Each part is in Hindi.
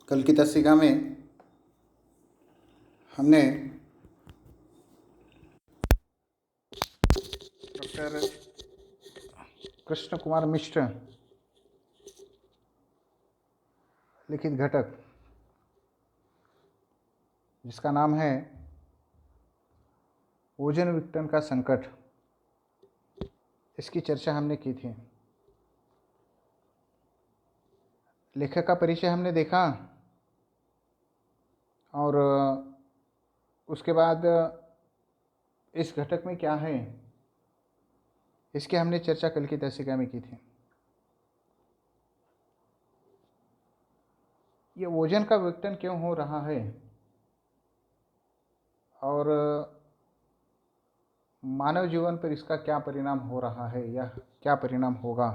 कल की तस्वीर में हमने डॉक्टर कृष्ण कुमार मिश्र लिखित घटक जिसका नाम है ओजोन विघटन का संकट, इसकी चर्चा हमने की थी। लेखक का परिचय हमने देखा और उसके बाद इस घटक में क्या है इसकी हमने चर्चा कल की दर्शिका में की थी। ये ओजोन का विघटन क्यों हो रहा है और मानव जीवन पर इसका क्या परिणाम हो रहा है या क्या परिणाम होगा,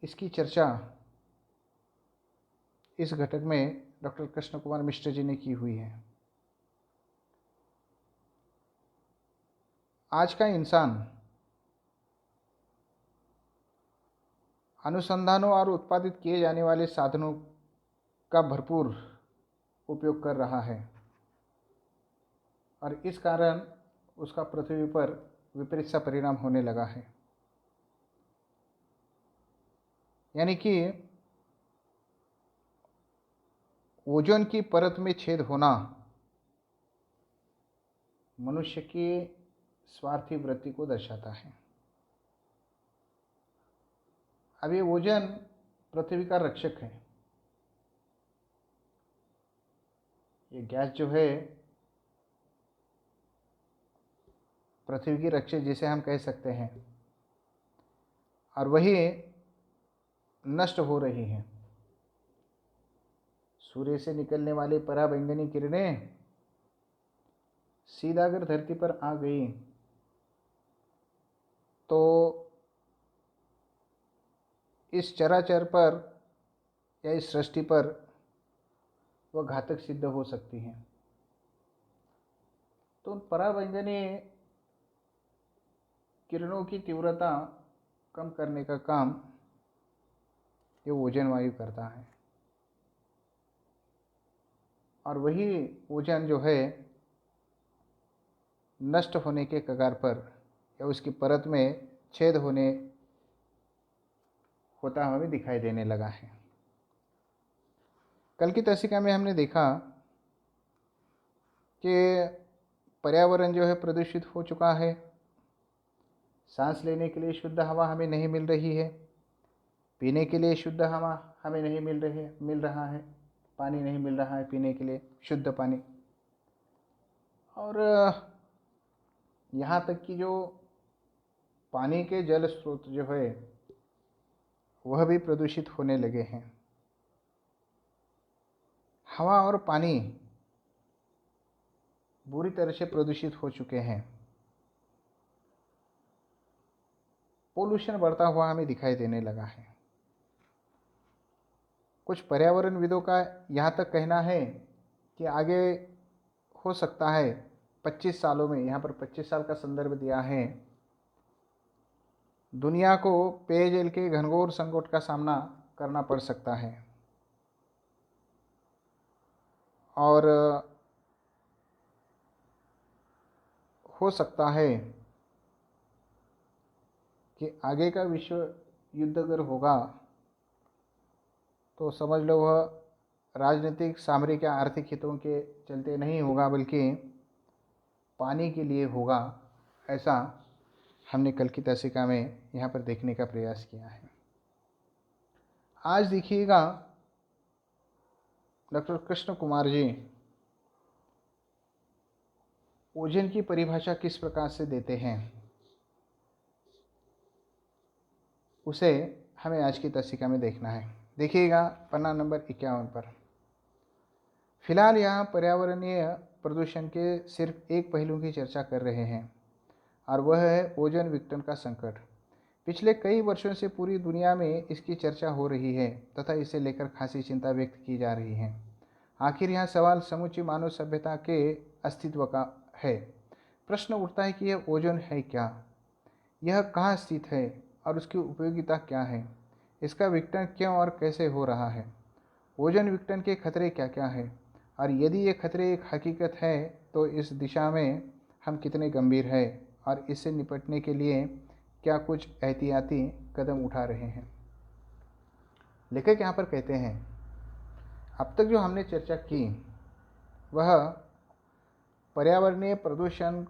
इसकी चर्चा इस घटक में डॉक्टर कृष्ण कुमार मिश्र जी ने की हुई है। आज का इंसान अनुसंधानों और उत्पादित किए जाने वाले साधनों का भरपूर उपयोग कर रहा है और इस कारण उसका पृथ्वी पर विपरीत सा परिणाम होने लगा है। यानी कि ओजोन की परत में छेद होना मनुष्य की स्वार्थी वृत्ति को दर्शाता है। अब ये ओजोन पृथ्वी का रक्षक है। ये गैस जो है पृथ्वी की रक्षक जिसे हम कह सकते हैं, और वही नष्ट हो रही है। सूर्य से निकलने वाली पराबैंगनी किरणें सीधा अगर धरती पर आ गई तो इस चराचर पर या इस सृष्टि पर वह घातक सिद्ध हो सकती हैं। तो उन पराबैंगनी किरणों की तीव्रता कम करने का काम ये ओजोन वायु करता है, और वही ओजोन जो है नष्ट होने के कगार पर या उसकी परत में छेद होता हुआ भी दिखाई देने लगा है। कल की तस्वीर में हमने देखा कि पर्यावरण जो है प्रदूषित हो चुका है। सांस लेने के लिए शुद्ध हवा हमें नहीं मिल रही है, पीने के लिए शुद्ध हवा हमें नहीं मिल रहा है, पानी नहीं मिल रहा है पीने के लिए शुद्ध पानी, और यहाँ तक कि जो पानी के जल स्रोत जो है वह भी प्रदूषित होने लगे हैं। हवा और पानी बुरी तरह से प्रदूषित हो चुके हैं। पोल्यूशन बढ़ता हुआ हमें दिखाई देने लगा है। कुछ पर्यावरणविदों का यहाँ तक कहना है कि आगे हो सकता है 25 सालों में, यहाँ पर 25 साल का संदर्भ दिया है, दुनिया को पेयजल के घनघोर संकट का सामना करना पड़ सकता है। और हो सकता है कि आगे का विश्व युद्ध अगर होगा तो समझ लो वह राजनीतिक, सामरिक या आर्थिक हितों के चलते नहीं होगा, बल्कि पानी के लिए होगा। ऐसा हमने कल की तस्वीर में यहाँ पर देखने का प्रयास किया है। आज देखिएगा डॉक्टर कृष्ण कुमार जी ओजोन की परिभाषा किस प्रकार से देते हैं, उसे हमें आज की तस्वीर में देखना है। देखिएगा पन्ना नंबर 51 पर। फिलहाल यहाँ पर्यावरणीय प्रदूषण के सिर्फ एक पहलू की चर्चा कर रहे हैं, और वह है ओजोन विघटन का संकट। पिछले कई वर्षों से पूरी दुनिया में इसकी चर्चा हो रही है तथा इसे लेकर खासी चिंता व्यक्त की जा रही है। आखिर यहाँ सवाल समूची मानव सभ्यता के अस्तित्व का है। प्रश्न उठता है कि यह ओजोन है क्या, यह कहाँ स्थित है और उसकी उपयोगिता क्या है, इसका विघटन क्यों और कैसे हो रहा है। ओजोन विघटन के खतरे क्या क्या हैं, और यदि ये खतरे एक हकीकत है तो इस दिशा में हम कितने गंभीर हैं और इससे निपटने के लिए क्या कुछ एहतियाती कदम उठा रहे हैं। लेखक यहाँ पर कहते हैं, अब तक जो हमने चर्चा की वह पर्यावरणीय प्रदूषण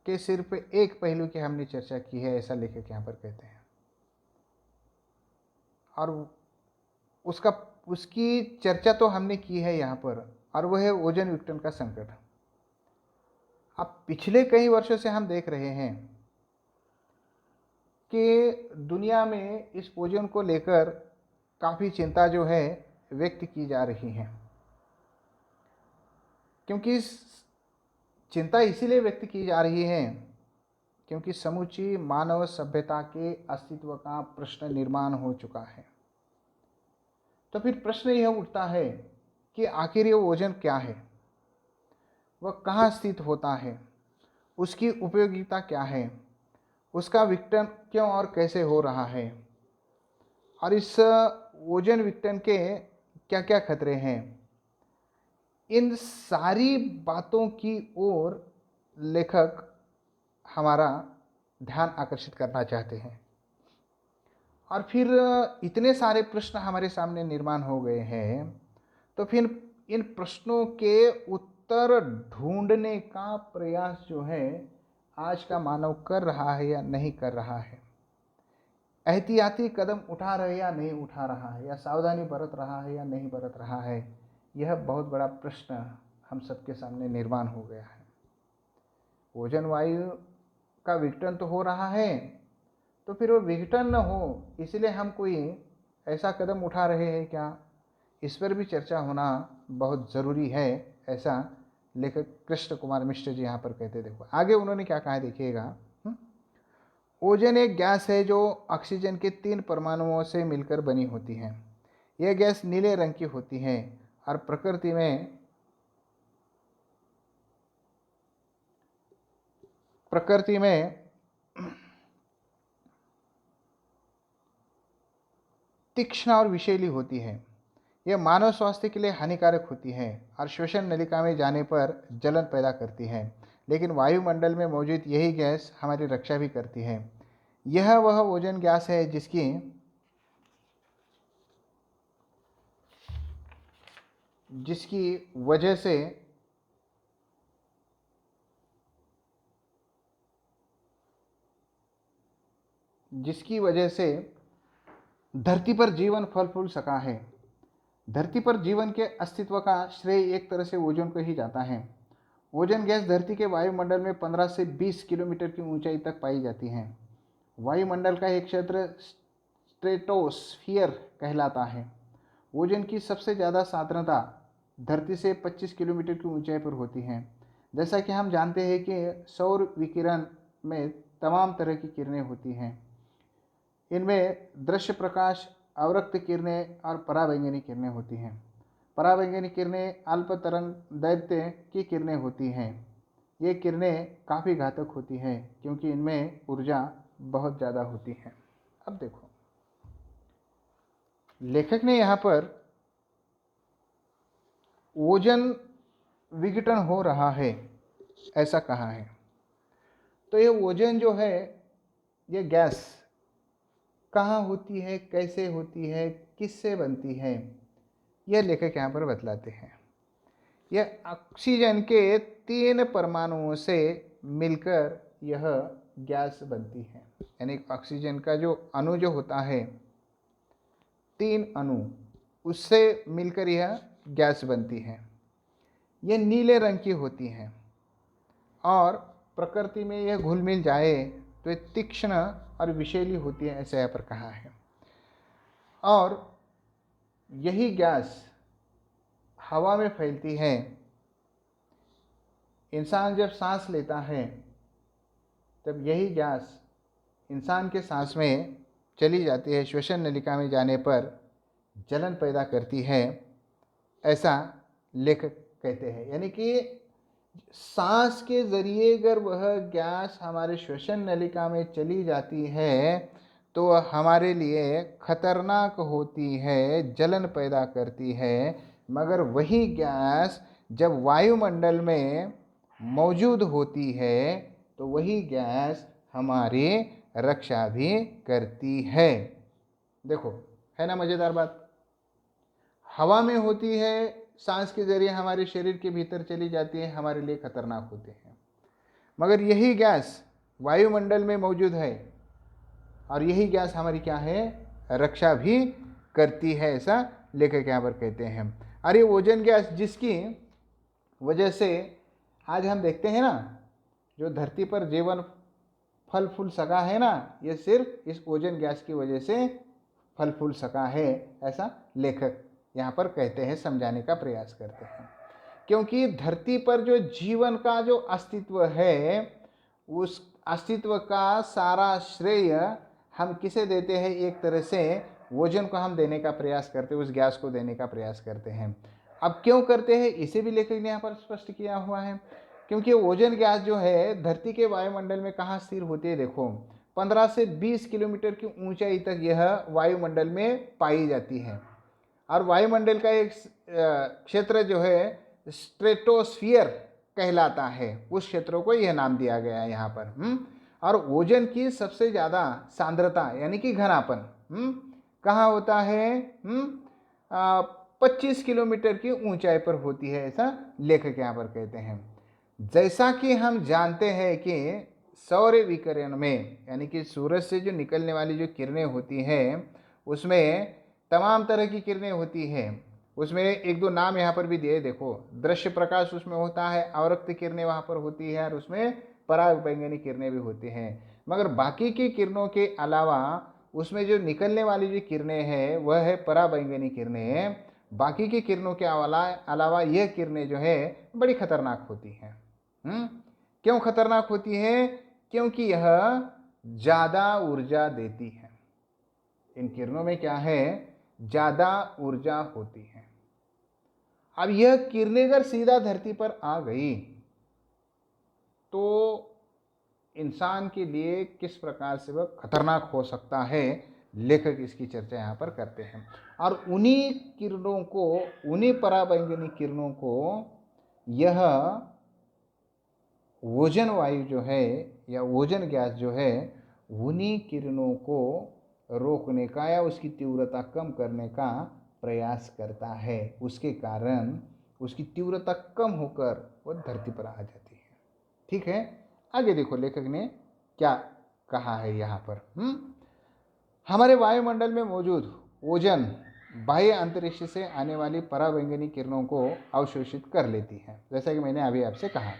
के सिर्फ एक पहलू की हमने चर्चा की है, ऐसा लेखक यहाँ पर कहते हैं। और उसकी चर्चा तो हमने की है यहाँ पर, और वह है ओजोन विघटन का संकट। अब पिछले कई वर्षों से हम देख रहे हैं कि दुनिया में इस ओजोन को लेकर काफ़ी चिंता जो है व्यक्त की जा रही है, क्योंकि चिंता इसीलिए व्यक्त की जा रही है क्योंकि समूची मानव सभ्यता के अस्तित्व का प्रश्न निर्माण हो चुका है। तो फिर प्रश्न यह उठता है कि आखिर ये ओजोन क्या है, वह कहाँ स्थित होता है, उसकी उपयोगिता क्या है, उसका विघटन क्यों और कैसे हो रहा है, और इस ओजोन विघटन के क्या क्या खतरे हैं। इन सारी बातों की ओर लेखक हमारा ध्यान आकर्षित करना चाहते हैं। और फिर इतने सारे प्रश्न हमारे सामने निर्माण हो गए हैं, तो फिर इन प्रश्नों के उत्तर ढूंढने का प्रयास जो है आज का मानव कर रहा है या नहीं कर रहा है, एहतियाती कदम उठा रहा है या नहीं उठा रहा है, या सावधानी बरत रहा है या नहीं बरत रहा है, यह बहुत बड़ा प्रश्न हम सबके सामने निर्माण हो गया है। ओजोन वायु का विघटन तो हो रहा है, तो फिर वो विघटन न हो इसलिए हम कोई ऐसा कदम उठा रहे हैं क्या, इस पर भी चर्चा होना बहुत ज़रूरी है, ऐसा लेखक कृष्ण कुमार मिश्र जी यहाँ पर कहते। देखो आगे उन्होंने क्या कहा है, देखिएगा। ओजोन एक गैस है जो ऑक्सीजन के 3 परमाणुओं से मिलकर बनी होती है। यह गैस नीले रंग की होती है और प्रकृति में तीक्ष्ण और विषैली होती है। यह मानव स्वास्थ्य के लिए हानिकारक होती है और श्वसन नलिका में जाने पर जलन पैदा करती है, लेकिन वायुमंडल में मौजूद यही गैस हमारी रक्षा भी करती है। यह वह ओजोन गैस है जिसकी वजह से धरती पर जीवन फल फूल सका है। धरती पर जीवन के अस्तित्व का श्रेय एक तरह से ओजोन को ही जाता है। ओजोन गैस धरती के वायुमंडल में 15 से 20 किलोमीटर की ऊंचाई तक पाई जाती है। वायुमंडल का एक क्षेत्र स्ट्रेटोस्फियर कहलाता है। ओजोन की सबसे ज़्यादा सांद्रता धरती से 25 किलोमीटर की ऊंचाई पर होती है। जैसा कि हम जानते हैं कि सौर विकिरण में तमाम तरह की किरणें होती हैं। इनमें दृश्य प्रकाश, अवरक्त किरणें और पराबैंगनी किरणें होती हैं। पराबैंगनी किरणें अल्प तरंग दैर्घ्य की किरणें होती हैं। ये किरणें काफ़ी घातक होती हैं क्योंकि इनमें ऊर्जा बहुत ज़्यादा होती है। अब देखो लेखक ने यहाँ पर ओजोन विघटन हो रहा है ऐसा कहा है। तो ये ओजोन जो है, ये गैस कहाँ होती है, कैसे होती है, किससे बनती है, यह लेखक यहाँ पर बतलाते हैं। यह ऑक्सीजन के 3 परमाणुओं से मिलकर यह गैस बनती है। यानी ऑक्सीजन का जो अणु जो होता है, 3 अणु, उससे मिलकर यह गैस बनती है। यह नीले रंग की होती है और प्रकृति में यह घुल मिल जाए तो ये तीक्ष्ण और विषैली होती है, ऐसा यहाँ पर कहा है। और यही गैस हवा में फैलती है। इंसान जब सांस लेता है तब यही गैस इंसान के सांस में चली जाती है, श्वसन नलिका में जाने पर जलन पैदा करती है, ऐसा लेखक कहते हैं। यानी कि सांस के जरिए अगर वह गैस हमारे श्वसन नलिका में चली जाती है तो वह हमारे लिए खतरनाक होती है, जलन पैदा करती है। मगर वही गैस जब वायुमंडल में मौजूद होती है तो वही गैस हमारी रक्षा भी करती है। देखो, है ना मज़ेदार बात। हवा में होती है, सांस के जरिए हमारे शरीर के भीतर चली जाती है, हमारे लिए खतरनाक होते हैं। मगर यही गैस वायुमंडल में मौजूद है और यही गैस हमारी क्या है, रक्षा भी करती है, ऐसा लेखक यहाँ पर कहते हैं। अरे ओजोन गैस जिसकी वजह से आज हम देखते हैं ना, जो धरती पर जीवन फल फूल सका है ना, ये सिर्फ इस ओजोन गैस की वजह से फल फूल सका है, ऐसा लेखक यहाँ पर कहते हैं, समझाने का प्रयास करते हैं। क्योंकि धरती पर जो जीवन का जो अस्तित्व है, उस अस्तित्व का सारा श्रेय हम किसे देते हैं, एक तरह से ओजोन को हम देने का प्रयास करते हैं, उस गैस को देने का प्रयास करते हैं। अब क्यों करते हैं, इसे भी लेखक ने यहाँ पर स्पष्ट किया हुआ है। क्योंकि ओजोन गैस जो है धरती के वायुमंडल में कहाँ स्थिर होती है, देखो 15 से 20 किलोमीटर की ऊंचाई तक यह वायुमंडल में पाई जाती है। और वायुमंडल का एक क्षेत्र जो है स्ट्रेटोस्फियर कहलाता है, उस क्षेत्रों को यह नाम दिया गया है यहाँ पर। और ओजोन की सबसे ज़्यादा सांद्रता यानी कि घनापन कहाँ होता है, 25 किलोमीटर की ऊंचाई पर होती है, ऐसा लेखक यहाँ पर कहते हैं। जैसा कि हम जानते हैं कि सौर विकिरण में यानी कि सूरज से जो निकलने वाली जो किरणें होती हैं, उसमें तमाम तरह की किरणें होती हैं। उसमें एक दो नाम यहाँ पर भी दिए, देखो दृश्य प्रकाश उसमें होता है, अवरक्त किरणें वहाँ पर होती है, और उसमें पराबैंगनी किरणें भी होती हैं। मगर बाकी की किरणों के अलावा उसमें जो निकलने वाली जो किरणें हैं वह है पराबैंगनी किरणें। बाकी की किरणों के अलावा यह किरणें जो है बड़ी खतरनाक होती हैं। क्यों खतरनाक होती है, क्योंकि यह ज़्यादा ऊर्जा देती है। इन किरणों में क्या है, ज़्यादा ऊर्जा होती है। अब यह किरणें अगर सीधा धरती पर आ गई तो इंसान के लिए किस प्रकार से वह खतरनाक हो सकता है, लेखक इसकी चर्चा यहाँ पर करते हैं। और उन्हीं किरणों को, उन्हीं पराबैंगनी किरणों को यह ओजोन वायु जो है या ओजोन गैस जो है, उन्हीं किरणों को रोकने का या उसकी तीव्रता कम करने का प्रयास करता है। उसके कारण उसकी तीव्रता कम होकर वह धरती पर आ जाती है। ठीक है, आगे देखो लेखक ने क्या कहा है यहाँ पर। हमारे वायुमंडल में मौजूद ओजोन बाह्य अंतरिक्ष से आने वाली पराबैंगनी किरणों को अवशोषित कर लेती है, जैसा कि मैंने अभी आपसे कहा,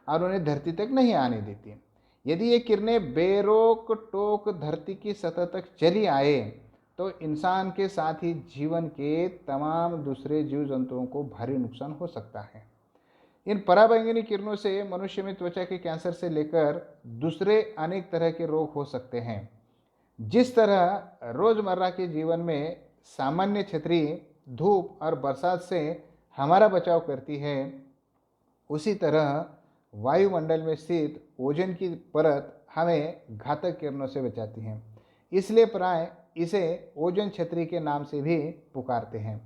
और उन्हें धरती तक नहीं आने देती। यदि ये किरणें बेरोक टोक धरती की सतह तक चली आए तो इंसान के साथ ही जीवन के तमाम दूसरे जीव जंतुओं को भारी नुकसान हो सकता है। इन पराबैंगनी किरणों से मनुष्य में त्वचा के कैंसर से लेकर दूसरे अनेक तरह के रोग हो सकते हैं। जिस तरह रोजमर्रा के जीवन में सामान्य छतरी धूप और बरसात से हमारा बचाव करती है, उसी तरह वायुमंडल में स्थित ओजोन की परत हमें घातक किरणों से बचाती है। इसलिए प्राय इसे ओजोन छतरी के नाम से भी पुकारते हैं।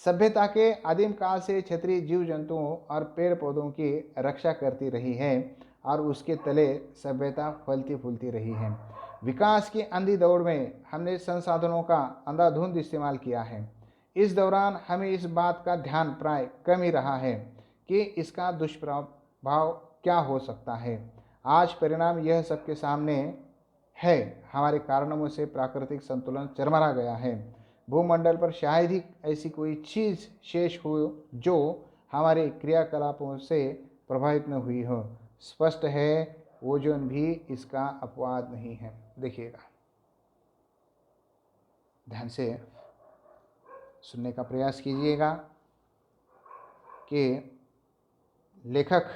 सभ्यता के आदिम काल से छतरी जीव जंतुओं और पेड़ पौधों की रक्षा करती रही है और उसके तले सभ्यता फलती फूलती रही है। विकास की अंधी दौड़ में हमने संसाधनों का अंधाधुंध इस्तेमाल किया है। इस दौरान हमें इस बात का ध्यान प्राय कम ही रहा है कि इसका दुष्प्रभाव क्या हो सकता है। आज परिणाम यह सबके सामने है। हमारे कारणों से प्राकृतिक संतुलन चरमरा गया है। भूमंडल पर शायद ही ऐसी कोई चीज़ शेष हो जो हमारे क्रियाकलापों से प्रभावित न हुई हो। स्पष्ट है, ओजोन भी इसका अपवाद नहीं है। देखिएगा, ध्यान से सुनने का प्रयास कीजिएगा कि लेखक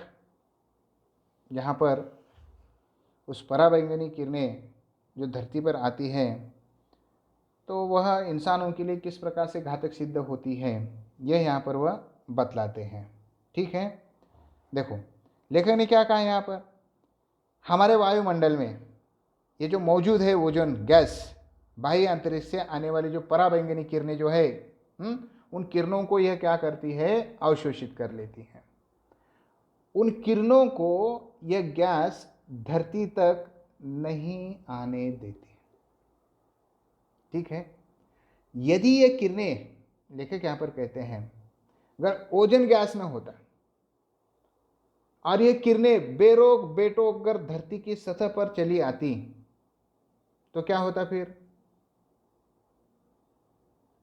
यहाँ पर उस पराबैंगनी किरणें जो धरती पर आती हैं तो वह इंसानों के लिए किस प्रकार से घातक सिद्ध होती है, यह यहाँ पर वह बतलाते हैं। ठीक है, देखो लेखक ने क्या कहा यहाँ पर, हमारे वायुमंडल में ये जो मौजूद है ओजोन गैस, बाह्य अंतरिक्ष से आने वाली जो पराबैंगनी किरणें जो है, उन किरणों को यह क्या करती है, अवशोषित कर लेती है। उन किरणों को यह गैस धरती तक नहीं आने देती। ठीक है, यदि ये किरणें, लेखक यहां पर कहते हैं, अगर ओजोन गैस न होता और ये किरणें बेरोक बेटोक अगर धरती की सतह पर चली आती तो क्या होता? फिर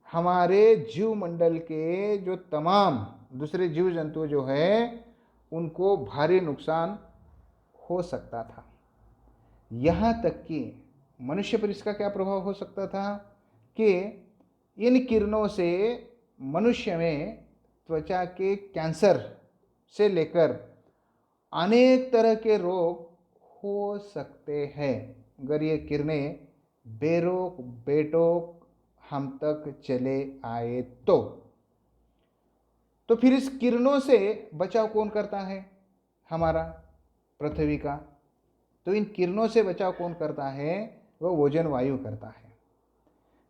हमारे जीव मंडल के जो तमाम दूसरे जीव जंतु जो है उनको भारी नुकसान हो सकता था। यहाँ तक कि मनुष्य पर इसका क्या प्रभाव हो सकता था कि इन किरणों से मनुष्य में त्वचा के कैंसर से लेकर अनेक तरह के रोग हो सकते हैं अगर ये किरणें बेरोक बेटोक हम तक चले आए तो फिर इस किरणों से बचाव कौन करता है? हमारा पृथ्वी का। तो इन किरणों से बचाव कौन करता है? वह ओजोन वायु करता है।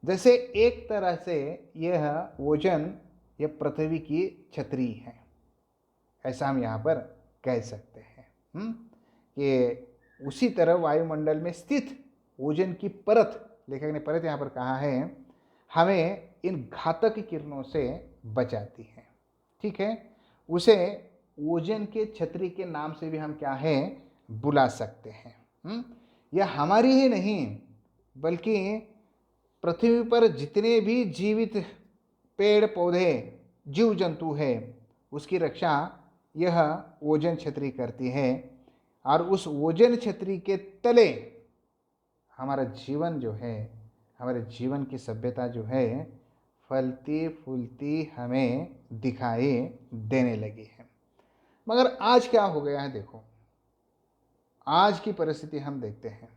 जैसे एक तरह से यह ओजोन यह पृथ्वी की छतरी है, ऐसा हम यहाँ पर कह सकते हैं कि उसी तरह वायुमंडल में स्थित ओजोन की परत, लेखक ने परत यहाँ पर कहा है, हमें इन घातक किरणों से बचाती है। ठीक है, उसे ओजोन के छतरी के नाम से भी हम क्या है बुला सकते हैं। यह हमारी ही नहीं बल्कि पृथ्वी पर जितने भी जीवित पेड़ पौधे जीव जंतु है उसकी रक्षा यह ओजोन छतरी करती है। और उस ओजोन छतरी के तले हमारा जीवन जो है, हमारे जीवन की सभ्यता जो है फलती फूलती हमें दिखाई देने लगी है। मगर आज क्या हो गया है? देखो, आज की परिस्थिति हम देखते हैं,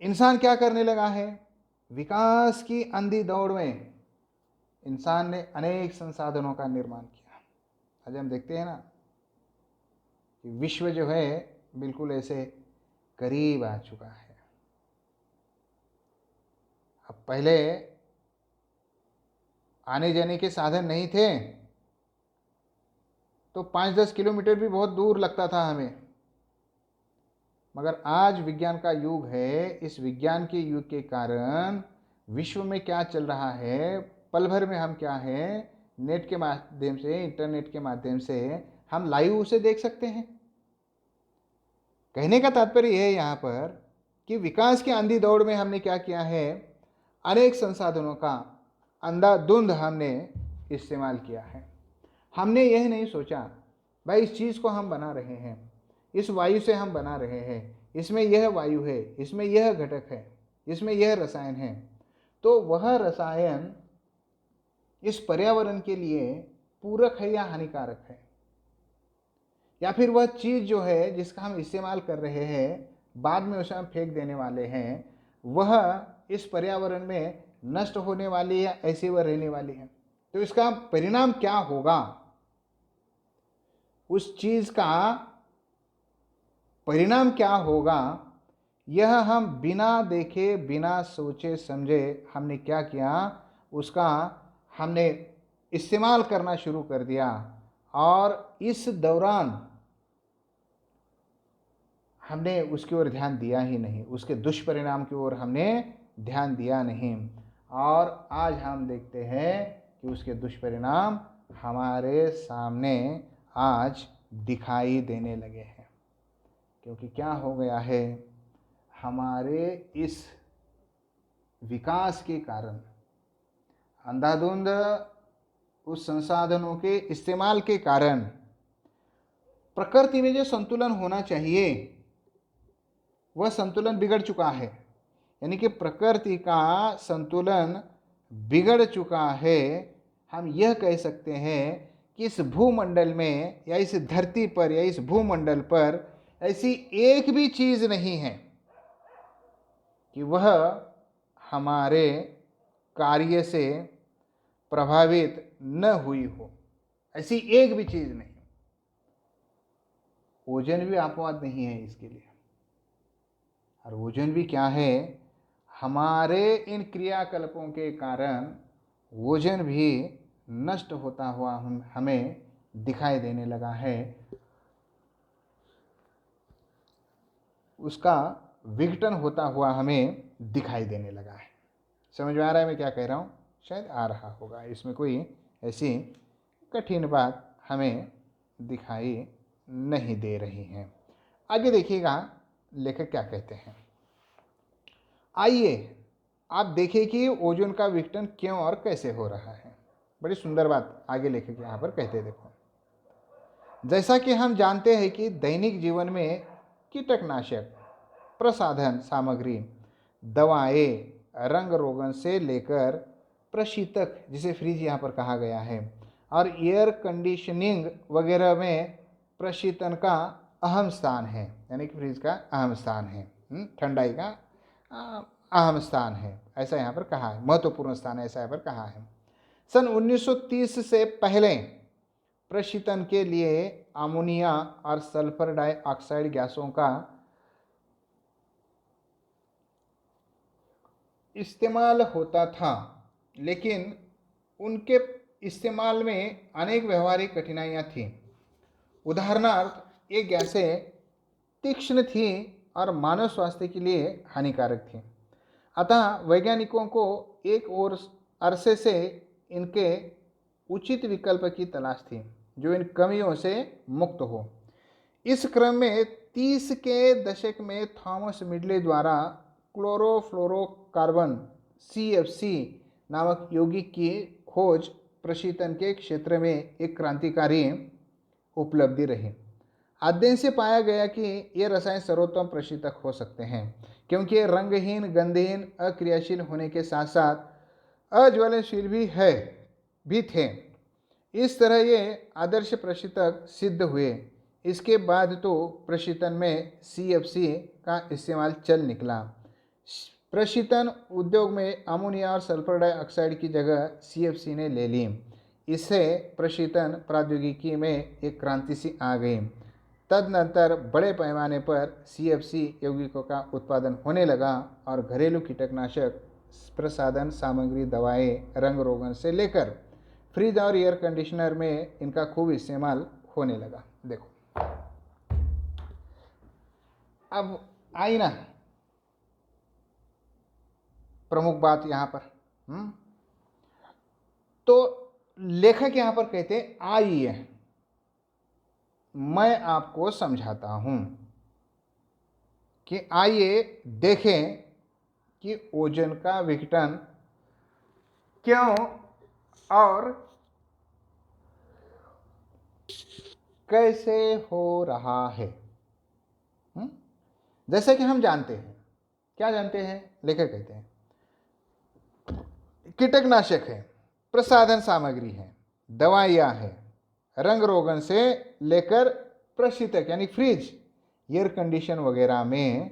इंसान क्या करने लगा है? विकास की अंधी दौड़ में इंसान ने अनेक संसाधनों का निर्माण किया। आज हम देखते हैं ना कि विश्व जो है बिल्कुल ऐसे करीब आ चुका है। अब पहले आने जाने के साधन नहीं थे तो 5-10 किलोमीटर भी बहुत दूर लगता था हमें, मगर आज विज्ञान का युग है। इस विज्ञान के युग के कारण विश्व में क्या चल रहा है, पल भर में हम क्या है नेट के माध्यम से, इंटरनेट के माध्यम से हम लाइव उसे देख सकते हैं। कहने का तात्पर्य यह है यहाँ पर कि विकास की अंधी दौड़ में हमने क्या किया है, अनेक संसाधनों का अंधाधुंध हमने इस्तेमाल किया है। हमने यह नहीं सोचा भाई इस चीज़ को हम बना रहे हैं, इस वायु से हम बना रहे हैं, इसमें यह वायु है, इसमें यह घटक है, इसमें यह रसायन है, तो वह रसायन इस पर्यावरण के लिए पूरक है या हानिकारक है, या फिर वह चीज़ जो है जिसका हम इस्तेमाल कर रहे हैं बाद में उसे हम फेंक देने वाले हैं, वह इस पर्यावरण में नष्ट होने वाली है, ऐसे वह रहने वाली है। तो इसका परिणाम क्या होगा, उस चीज़ का परिणाम क्या होगा, यह हम बिना देखे बिना सोचे समझे हमने क्या किया, उसका हमने इस्तेमाल करना शुरू कर दिया। और इस दौरान हमने उसकी ओर ध्यान दिया ही नहीं, उसके दुष्परिणाम की ओर हमने ध्यान दिया नहीं। और आज हम देखते हैं कि उसके दुष्परिणाम हमारे सामने आज दिखाई देने लगे हैं। क्योंकि क्या हो गया है, हमारे इस विकास के कारण अंधाधुंध उस संसाधनों के इस्तेमाल के कारण प्रकृति में जो संतुलन होना चाहिए वह संतुलन बिगड़ चुका है। यानी कि प्रकृति का संतुलन बिगड़ चुका है। हम यह कह सकते हैं कि इस भूमंडल में या इस धरती पर या इस भूमंडल पर ऐसी एक भी चीज़ नहीं है कि वह हमारे कार्य से प्रभावित न हुई हो, ऐसी एक भी चीज़ नहीं। ओजोन भी अपवाद नहीं है इसके लिए। और ओजोन भी क्या है, हमारे इन क्रियाकलापों के कारण ओजोन भी नष्ट होता हुआ हमें दिखाई देने लगा है, उसका विघटन होता हुआ हमें दिखाई देने लगा है। समझ में आ रहा है मैं क्या कह रहा हूँ? शायद आ रहा होगा, इसमें कोई ऐसी कठिन बात हमें दिखाई नहीं दे रही है। आगे देखिएगा लेखक क्या कहते हैं। आइए आप देखिए कि ओजोन का विघटन क्यों और कैसे हो रहा है। बड़ी सुंदर बात आगे लेखक यहाँ पर कहते हैं, देखो। जैसा कि हम जानते हैं कि दैनिक जीवन में कीटनाशक, प्रसाधन सामग्री, दवाएं, रंग रोगन से लेकर प्रशीतक, जिसे फ्रिज यहाँ पर कहा गया है, और एयर कंडीशनिंग वगैरह में प्रशीतन का अहम स्थान है, यानी कि फ्रिज का अहम स्थान है, ठंडाई का अहम स्थान है, ऐसा यहाँ पर कहा है, महत्वपूर्ण स्थान है ऐसा यहाँ पर कहा है। सन 1930 से पहले प्रशीतन के लिए अमोनिया और सल्फर डाइऑक्साइड गैसों का इस्तेमाल होता था, लेकिन उनके इस्तेमाल में अनेक व्यवहारिक कठिनाइयाँ थीं। उदाहरणार्थ, ये गैसें तीक्ष्ण थी और मानव स्वास्थ्य के लिए हानिकारक थी। अतः वैज्ञानिकों को एक और अरसे से इनके उचित विकल्प की तलाश थी जो इन कमियों से मुक्त हो। इस क्रम में 30 के दशक में थॉमस मिडले द्वारा क्लोरोफ्लोरोकार्बन CFC नामक यौगिक की खोज प्रशीतन के क्षेत्र में एक क्रांतिकारी उपलब्धि रही। अध्ययन से पाया गया कि ये रसायन सर्वोत्तम प्रशीतक हो सकते हैं क्योंकि ये रंगहीन, गंधहीन, अक्रियाशील होने के साथ साथ अज्वलनशील भी थे। इस तरह ये आदर्श प्रशीतक सिद्ध हुए। इसके बाद तो प्रशीतन में CFC का इस्तेमाल चल निकला। प्रशीतन उद्योग में अमोनिया और सल्फर डाइऑक्साइड की जगह CFC ने ले ली। इससे प्रशीतन प्रौद्योगिकी में एक क्रांति सी आ गई। तदनंतर बड़े पैमाने पर CFC यौगिकों का उत्पादन होने लगा और घरेलू कीटनाशक, प्रसाधन सामग्री, दवाएं, रंग रोगन से लेकर फ्रिज और एयर कंडीशनर में इनका खूब इस्तेमाल होने लगा। देखो अब आई ना प्रमुख बात यहाँ पर। तो लेखक यहाँ पर कहते हैं, आइए मैं आपको समझाता हूं कि आइए देखें कि ओजोन का विघटन क्यों और कैसे हो रहा है। जैसे कि हम जानते हैं, क्या जानते हैं, लेखक कहते हैं कीटनाशक है, प्रसाधन सामग्री है, दवाइयाँ हैं, रंग रोगन से लेकर प्रशीतक यानी फ्रिज, एयर कंडीशन वगैरह में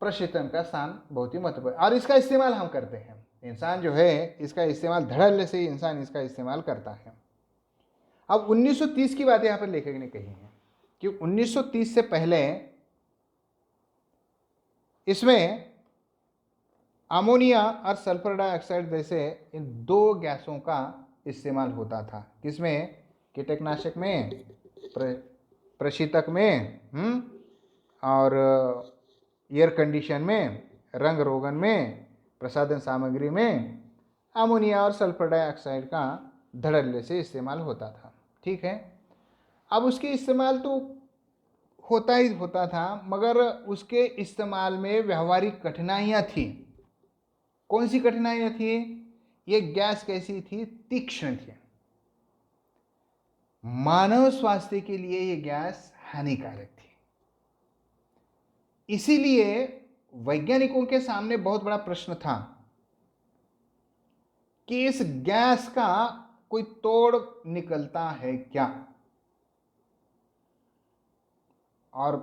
प्रशीतन का स्थान बहुत ही महत्वपूर्ण और इसका इस्तेमाल हम करते हैं। इंसान जो है इसका इस्तेमाल धड़ल्ले से इंसान इसका इस्तेमाल करता है। अब 1930 की बात यहाँ पर लेखक ने कही है कि 1930 से पहले इसमें अमोनिया और सल्फर डाइऑक्साइड जैसे इन दो गैसों का इस्तेमाल होता था। किसमें? कीटनाशक में, प्रशीतक में, और एयर कंडीशन में, रंग रोगन में, प्रसाधन सामग्री में अमोनिया और सल्फर डाइऑक्साइड का धड़ल्ले से इस्तेमाल होता था। ठीक है, अब उसके इस्तेमाल तो होता ही होता था, मगर उसके इस्तेमाल में व्यवहारिक कठिनाइयाँ थी। कौन सी कठिनाइयाँ थी? ये गैस कैसी थी? तीक्ष्ण थी। मानव स्वास्थ्य के लिए ये गैस हानिकारक थी। इसीलिए वैज्ञानिकों के सामने बहुत बड़ा प्रश्न था कि इस गैस का कोई तोड़ निकलता है क्या, और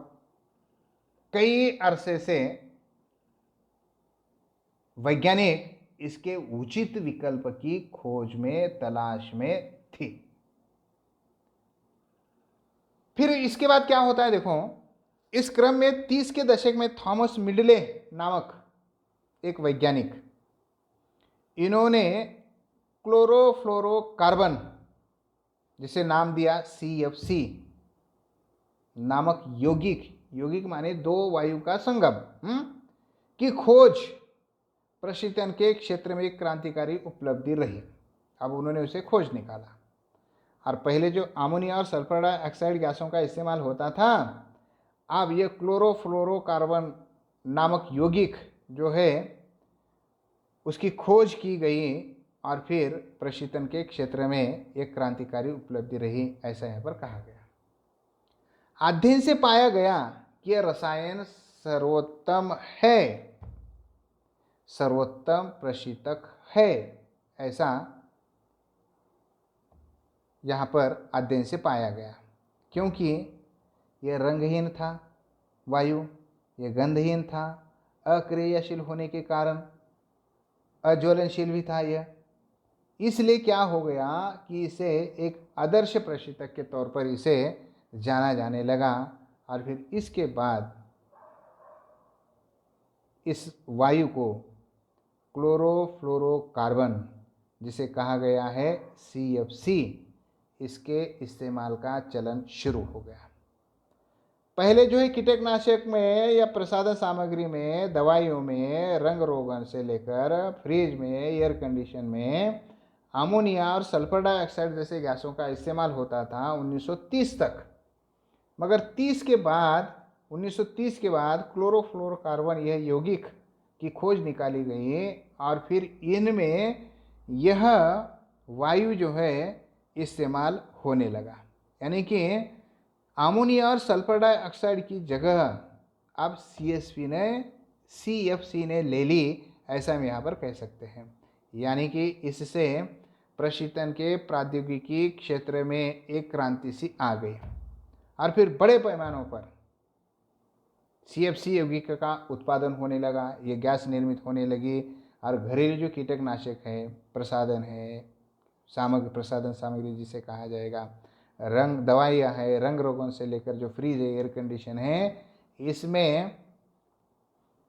कई अरसे से वैज्ञानिक इसके उचित विकल्प की खोज में, तलाश में थी। फिर इसके बाद क्या होता है, देखो इस क्रम में 30 के दशक में थॉमस मिडले नामक एक वैज्ञानिक, इन्होंने क्लोरोफ्लोरोकार्बन, जिसे नाम दिया CFC नामक यौगिक, यौगिक माने दो वायु का संगम, की खोज प्रशीतन के क्षेत्र में एक क्रांतिकारी उपलब्धि रही। अब उन्होंने उसे खोज निकाला। और पहले जो अमोनिया और सल्फर डाइऑक्साइड गैसों का इस्तेमाल होता था, अब ये क्लोरोफ्लोरोकार्बन नामक यौगिक जो है उसकी खोज की गई और फिर प्रशीतन के क्षेत्र में एक क्रांतिकारी उपलब्धि रही, ऐसा यहाँ पर कहा गया। अध्ययन से पाया गया कि यह रसायन सर्वोत्तम है, सर्वोत्तम प्रशीतक है, ऐसा यहाँ पर अध्ययन से पाया गया, क्योंकि यह रंगहीन था वायु, यह गंधहीन था, अक्रियाशील होने के कारण अज्वलनशील भी था यह। इसलिए क्या हो गया कि इसे एक आदर्श प्रशीतक के तौर पर इसे जाना जाने लगा। और फिर इसके बाद इस वायु को क्लोरोफ्लोरोकार्बन, जिसे कहा गया है CFC, इसके इस्तेमाल का चलन शुरू हो गया। पहले जो है कीटनाशक में या प्रसाधन सामग्री में, दवाइयों में, रंग रोगन से लेकर फ्रिज में, एयर कंडीशन में अमोनिया और सल्फर डाइऑक्साइड जैसे गैसों का इस्तेमाल होता था 1930 तक। मगर 1930 के बाद क्लोरोफ्लोरोकार्बन, यह यौगिक की खोज निकाली गई और फिर इनमें यह वायु जो है इस्तेमाल होने लगा। यानी कि अमोनिया और सल्फर डाइऑक्साइड की जगह अब CFC ने ले ली, ऐसा हम यहाँ पर कह सकते हैं। यानी कि इससे प्रशीतन के प्रौद्योगिकी क्षेत्र में एक क्रांति सी आ गई और फिर बड़े पैमानों पर CFC यौगिक का उत्पादन होने लगा, ये गैस निर्मित होने लगी। और घरेलू जो कीटनाशक है, प्रसाधन है, प्रसाधन सामग्री जिसे कहा जाएगा, रंग दवाइयाँ है, रंग रोगन से लेकर जो फ्रिज है, एयर कंडीशन है, इसमें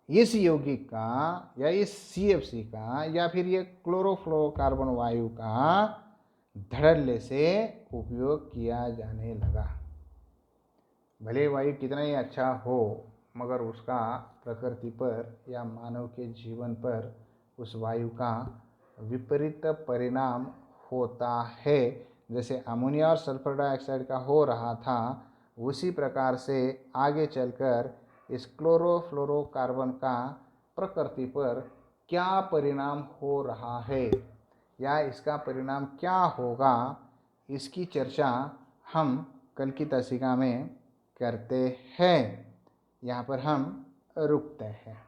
इस यौगिक का या इस CFC का या फिर ये क्लोरोफ्लोरोकार्बन वायु का धड़ल्ले से उपयोग किया जाने लगा। भले वायु कितना ही अच्छा हो, मगर उसका प्रकृति पर या मानव के जीवन पर उस वायु का विपरीत परिणाम होता है। जैसे अमोनिया और सल्फर डाइऑक्साइड का हो रहा था, उसी प्रकार से आगे चलकर इस क्लोरोफ्लोरोकार्बन का प्रकृति पर क्या परिणाम हो रहा है या इसका परिणाम क्या होगा, इसकी चर्चा हम कल की तसिका में करते हैं। यहाँ पर हम रुकते हैं।